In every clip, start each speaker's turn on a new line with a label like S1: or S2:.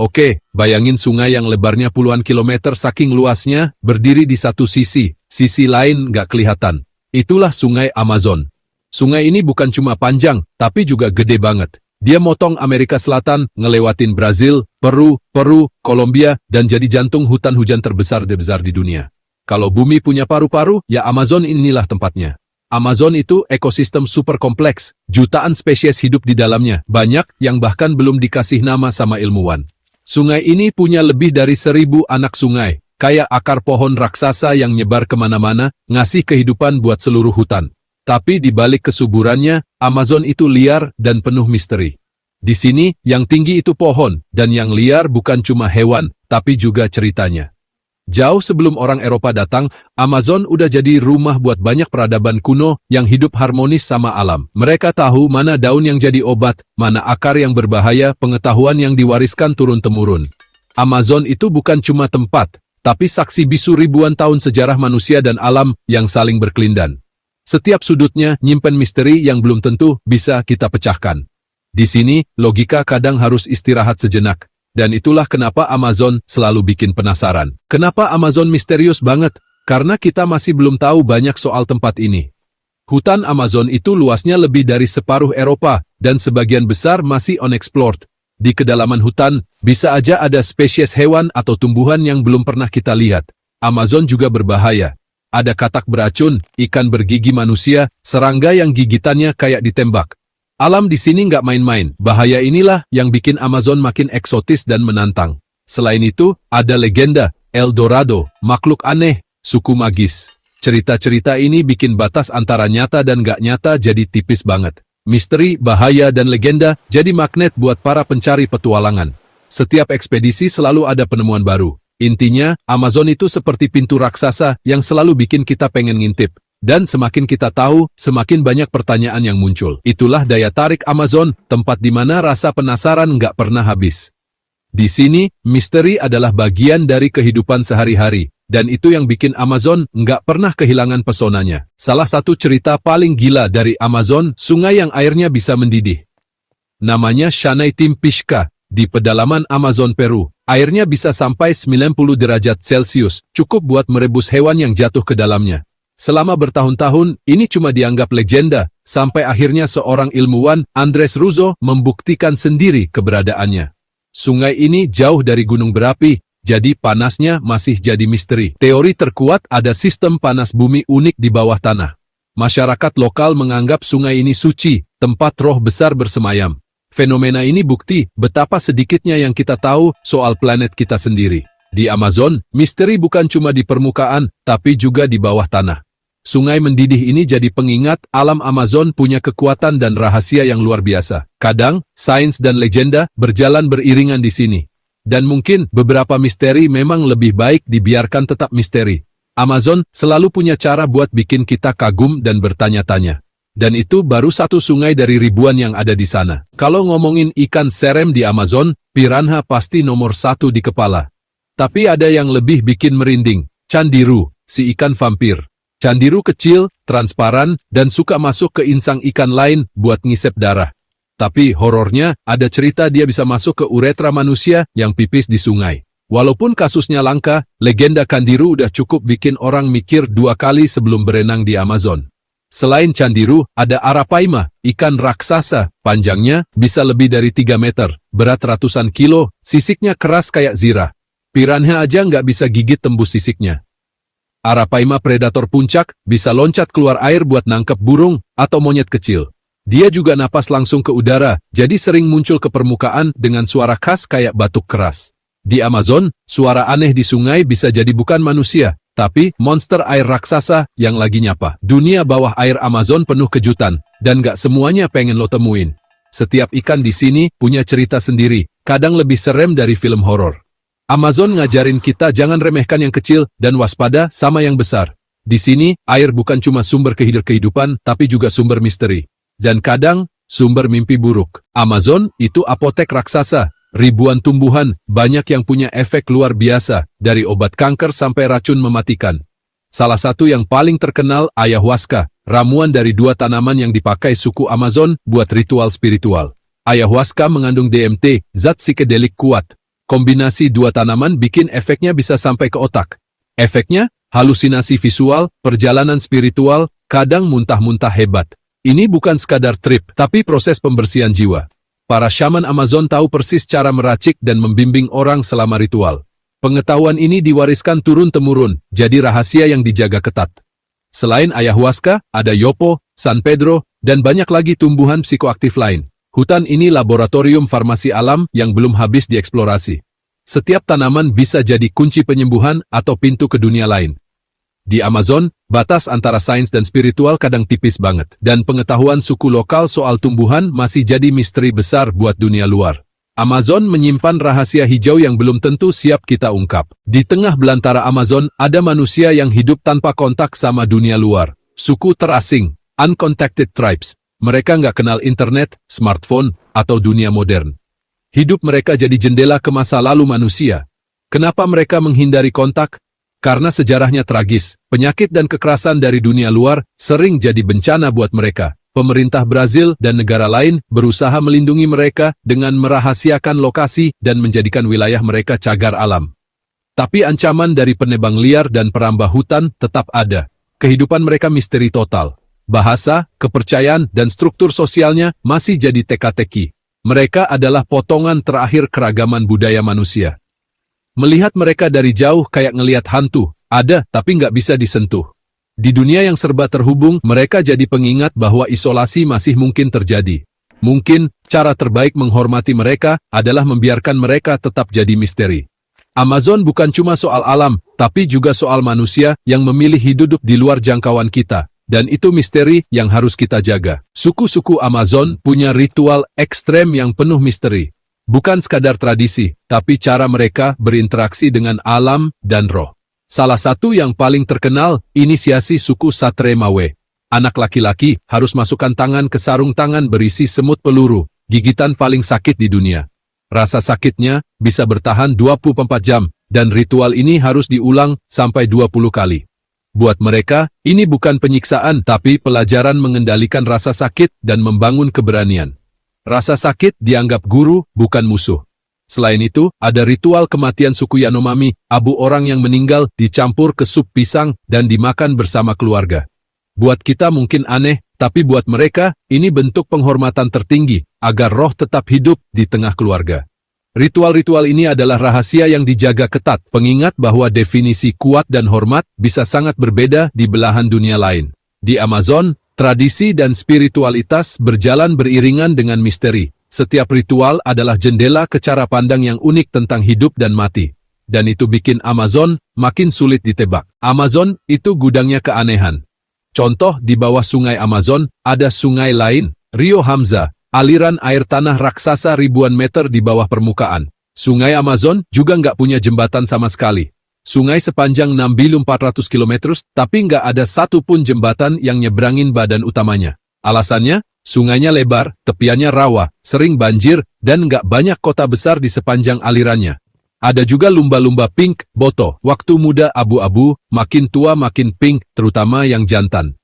S1: Oke, bayangin sungai yang lebarnya puluhan kilometer saking luasnya, berdiri di satu sisi lain nggak kelihatan. Itulah sungai Amazon. Sungai ini bukan cuma panjang, tapi juga gede banget. Dia motong Amerika Selatan, ngelewatin Brazil, Peru, Kolombia, dan jadi jantung hutan hujan terbesar di dunia. Kalau bumi punya paru-paru, ya Amazon inilah tempatnya. Amazon itu ekosistem super kompleks, jutaan spesies hidup di dalamnya, banyak yang bahkan belum dikasih nama sama ilmuwan. Sungai ini punya lebih dari 1.000 anak sungai, kayak akar pohon raksasa yang nyebar kemana-mana, ngasih kehidupan buat seluruh hutan. Tapi di balik kesuburannya, Amazon itu liar dan penuh misteri. Di sini, yang tinggi itu pohon, dan yang liar bukan cuma hewan, tapi juga ceritanya. Jauh sebelum orang Eropa datang, Amazon udah jadi rumah buat banyak peradaban kuno yang hidup harmonis sama alam. Mereka tahu mana daun yang jadi obat, mana akar yang berbahaya, pengetahuan yang diwariskan turun-temurun. Amazon itu bukan cuma tempat, tapi saksi bisu ribuan tahun sejarah manusia dan alam yang saling berkelindan. Setiap sudutnya nyimpen misteri yang belum tentu bisa kita pecahkan. Di sini, logika kadang harus istirahat sejenak. Dan itulah kenapa Amazon selalu bikin penasaran. Kenapa Amazon misterius banget? Karena kita masih belum tahu banyak soal tempat ini. Hutan Amazon itu luasnya lebih dari separuh Eropa, dan sebagian besar masih unexplored. Di kedalaman hutan, bisa aja ada spesies hewan atau tumbuhan yang belum pernah kita lihat. Amazon juga berbahaya. Ada katak beracun, ikan bergigi manusia, serangga yang gigitannya kayak ditembak. Alam di sini nggak main-main. Bahaya inilah yang bikin Amazon makin eksotis dan menantang. Selain itu, ada legenda, El Dorado, makhluk aneh, suku magis. Cerita-cerita ini bikin batas antara nyata dan nggak nyata jadi tipis banget. Misteri, bahaya, dan legenda jadi magnet buat para pencari petualangan. Setiap ekspedisi selalu ada penemuan baru. Intinya, Amazon itu seperti pintu raksasa yang selalu bikin kita pengen ngintip. Dan semakin kita tahu, semakin banyak pertanyaan yang muncul. Itulah daya tarik Amazon, tempat di mana rasa penasaran nggak pernah habis. Di sini, misteri adalah bagian dari kehidupan sehari-hari. Dan itu yang bikin Amazon nggak pernah kehilangan pesonanya. Salah satu cerita paling gila dari Amazon, sungai yang airnya bisa mendidih. Namanya Shanay Timpishka, di pedalaman Amazon Peru. Airnya bisa sampai 90 derajat Celcius, cukup buat merebus hewan yang jatuh ke dalamnya. Selama bertahun-tahun, ini cuma dianggap legenda, sampai akhirnya seorang ilmuwan, Andres Ruzo, membuktikan sendiri keberadaannya. Sungai ini jauh dari gunung berapi, jadi panasnya masih jadi misteri. Teori terkuat ada sistem panas bumi unik di bawah tanah. Masyarakat lokal menganggap sungai ini suci, tempat roh besar bersemayam. Fenomena ini bukti betapa sedikitnya yang kita tahu soal planet kita sendiri. Di Amazon, misteri bukan cuma di permukaan, tapi juga di bawah tanah. Sungai mendidih ini jadi pengingat alam Amazon punya kekuatan dan rahasia yang luar biasa. Kadang, sains dan legenda berjalan beriringan di sini. Dan mungkin beberapa misteri memang lebih baik dibiarkan tetap misteri. Amazon selalu punya cara buat bikin kita kagum dan bertanya-tanya. Dan itu baru satu sungai dari ribuan yang ada di sana. Kalau ngomongin ikan serem di Amazon, piranha pasti nomor 1 di kepala. Tapi ada yang lebih bikin merinding, candiru, si ikan vampir. Candiru kecil, transparan, dan suka masuk ke insang ikan lain buat ngisep darah. Tapi horornya, ada cerita dia bisa masuk ke uretra manusia yang pipis di sungai. Walaupun kasusnya langka, legenda candiru udah cukup bikin orang mikir 2 kali sebelum berenang di Amazon. Selain candiru, ada arapaima, ikan raksasa, panjangnya bisa lebih dari 3 meter, berat ratusan kilo, sisiknya keras kayak zirah. Piranha aja nggak bisa gigit tembus sisiknya. Arapaima predator puncak, bisa loncat keluar air buat nangkep burung atau monyet kecil. Dia juga napas langsung ke udara, jadi sering muncul ke permukaan dengan suara khas kayak batuk keras. Di Amazon, suara aneh di sungai bisa jadi bukan manusia, tapi monster air raksasa yang lagi nyapa. Dunia bawah air Amazon penuh kejutan, dan gak semuanya pengen lo temuin. Setiap ikan di sini punya cerita sendiri, kadang lebih serem dari film horor. Amazon ngajarin kita jangan remehkan yang kecil dan waspada sama yang besar. Di sini, air bukan cuma sumber kehidupan, tapi juga sumber misteri. Dan kadang, sumber mimpi buruk. Amazon itu apotek raksasa. Ribuan tumbuhan, banyak yang punya efek luar biasa, dari obat kanker sampai racun mematikan. Salah satu yang paling terkenal, ayahuasca, ramuan dari 2 tanaman yang dipakai suku Amazon buat ritual spiritual. Ayahuasca mengandung DMT, zat psikedelik kuat. Kombinasi dua tanaman bikin efeknya bisa sampai ke otak. Efeknya, halusinasi visual, perjalanan spiritual, kadang muntah-muntah hebat. Ini bukan sekadar trip, tapi proses pembersihan jiwa. Para shaman Amazon tahu persis cara meracik dan membimbing orang selama ritual. Pengetahuan ini diwariskan turun-temurun, jadi rahasia yang dijaga ketat. Selain ayahuasca, ada yopo, San Pedro, dan banyak lagi tumbuhan psikoaktif lain. Hutan ini laboratorium farmasi alam yang belum habis dieksplorasi. Setiap tanaman bisa jadi kunci penyembuhan atau pintu ke dunia lain. Di Amazon, batas antara sains dan spiritual kadang tipis banget, dan pengetahuan suku lokal soal tumbuhan masih jadi misteri besar buat dunia luar. Amazon menyimpan rahasia hijau yang belum tentu siap kita ungkap. Di tengah belantara Amazon, ada manusia yang hidup tanpa kontak sama dunia luar. Suku terasing, uncontacted tribes. Mereka nggak kenal internet, smartphone, atau dunia modern. Hidup mereka jadi jendela ke masa lalu manusia. Kenapa mereka menghindari kontak? Karena sejarahnya tragis, penyakit dan kekerasan dari dunia luar sering jadi bencana buat mereka. Pemerintah Brazil dan negara lain berusaha melindungi mereka dengan merahasiakan lokasi dan menjadikan wilayah mereka cagar alam. Tapi ancaman dari penebang liar dan perambah hutan tetap ada. Kehidupan mereka misteri total. Bahasa, kepercayaan, dan struktur sosialnya masih jadi teka-teki. Mereka adalah potongan terakhir keragaman budaya manusia. Melihat mereka dari jauh kayak ngelihat hantu, ada tapi nggak bisa disentuh. Di dunia yang serba terhubung, mereka jadi pengingat bahwa isolasi masih mungkin terjadi. Mungkin, cara terbaik menghormati mereka adalah membiarkan mereka tetap jadi misteri. Amazon bukan cuma soal alam, tapi juga soal manusia yang memilih hidup di luar jangkauan kita. Dan itu misteri yang harus kita jaga. Suku-suku Amazon punya ritual ekstrem yang penuh misteri. Bukan sekadar tradisi, tapi cara mereka berinteraksi dengan alam dan roh. Salah satu yang paling terkenal, inisiasi suku Satremawe. Anak laki-laki harus masukkan tangan ke sarung tangan berisi semut peluru, gigitan paling sakit di dunia. Rasa sakitnya bisa bertahan 24 jam, dan ritual ini harus diulang sampai 20 kali. Buat mereka, ini bukan penyiksaan tapi pelajaran mengendalikan rasa sakit dan membangun keberanian. Rasa sakit dianggap guru, bukan musuh. Selain itu, ada ritual kematian suku Yanomami, abu orang yang meninggal dicampur ke sup pisang dan dimakan bersama keluarga. Buat kita mungkin aneh, tapi buat mereka, ini bentuk penghormatan tertinggi, agar roh tetap hidup di tengah keluarga. Ritual-ritual ini adalah rahasia yang dijaga ketat, pengingat bahwa definisi kuat dan hormat bisa sangat berbeda di belahan dunia lain. Di Amazon, tradisi dan spiritualitas berjalan beriringan dengan misteri. Setiap ritual adalah jendela ke cara pandang yang unik tentang hidup dan mati. Dan itu bikin Amazon makin sulit ditebak. Amazon itu gudangnya keanehan. Contoh, di bawah sungai Amazon, ada sungai lain, Rio Hamza. Aliran air tanah raksasa ribuan meter di bawah permukaan. Sungai Amazon juga nggak punya jembatan sama sekali. Sungai sepanjang 6.400 km, tapi nggak ada satu pun jembatan yang nyebrangin badan utamanya. Alasannya, sungainya lebar, tepiannya rawa, sering banjir, dan nggak banyak kota besar di sepanjang alirannya. Ada juga lumba-lumba pink, boto, waktu muda abu-abu, makin tua makin pink, terutama yang jantan.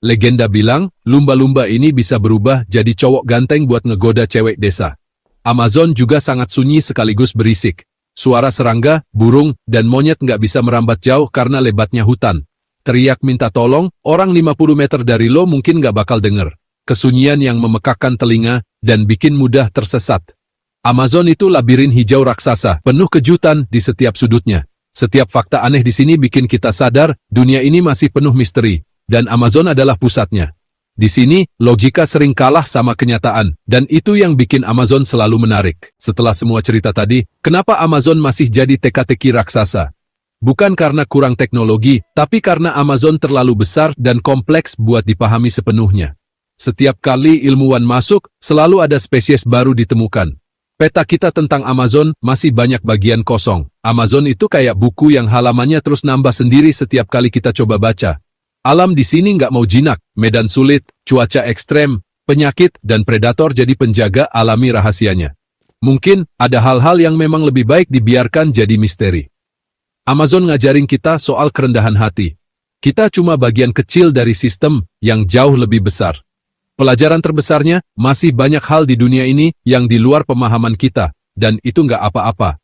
S1: Legenda bilang, lumba-lumba ini bisa berubah jadi cowok ganteng buat ngegoda cewek desa. Amazon juga sangat sunyi sekaligus berisik. Suara serangga, burung, dan monyet nggak bisa merambat jauh karena lebatnya hutan. Teriak minta tolong, orang 50 meter dari lo mungkin nggak bakal denger. Kesunyian yang memekakkan telinga dan bikin mudah tersesat. Amazon itu labirin hijau raksasa, penuh kejutan di setiap sudutnya. Setiap fakta aneh di sini bikin kita sadar, dunia ini masih penuh misteri. Dan Amazon adalah pusatnya. Di sini, logika sering kalah sama kenyataan, dan itu yang bikin Amazon selalu menarik. Setelah semua cerita tadi, kenapa Amazon masih jadi teka-teki raksasa? Bukan karena kurang teknologi, tapi karena Amazon terlalu besar dan kompleks buat dipahami sepenuhnya. Setiap kali ilmuwan masuk, selalu ada spesies baru ditemukan. Peta kita tentang Amazon masih banyak bagian kosong. Amazon itu kayak buku yang halamannya terus nambah sendiri setiap kali kita coba baca. Alam di sini nggak mau jinak, medan sulit, cuaca ekstrem, penyakit, dan predator jadi penjaga alami rahasianya. Mungkin ada hal-hal yang memang lebih baik dibiarkan jadi misteri. Amazon ngajarin kita soal kerendahan hati. Kita cuma bagian kecil dari sistem yang jauh lebih besar. Pelajaran terbesarnya, masih banyak hal di dunia ini yang di luar pemahaman kita, dan itu nggak apa-apa.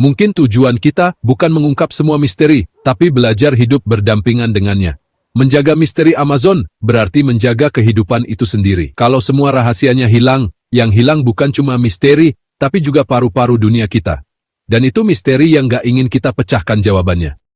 S1: Mungkin tujuan kita bukan mengungkap semua misteri, tapi belajar hidup berdampingan dengannya. Menjaga misteri Amazon berarti menjaga kehidupan itu sendiri. Kalau semua rahasianya hilang, yang hilang bukan cuma misteri, tapi juga paru-paru dunia kita. Dan itu misteri yang gak ingin kita pecahkan jawabannya.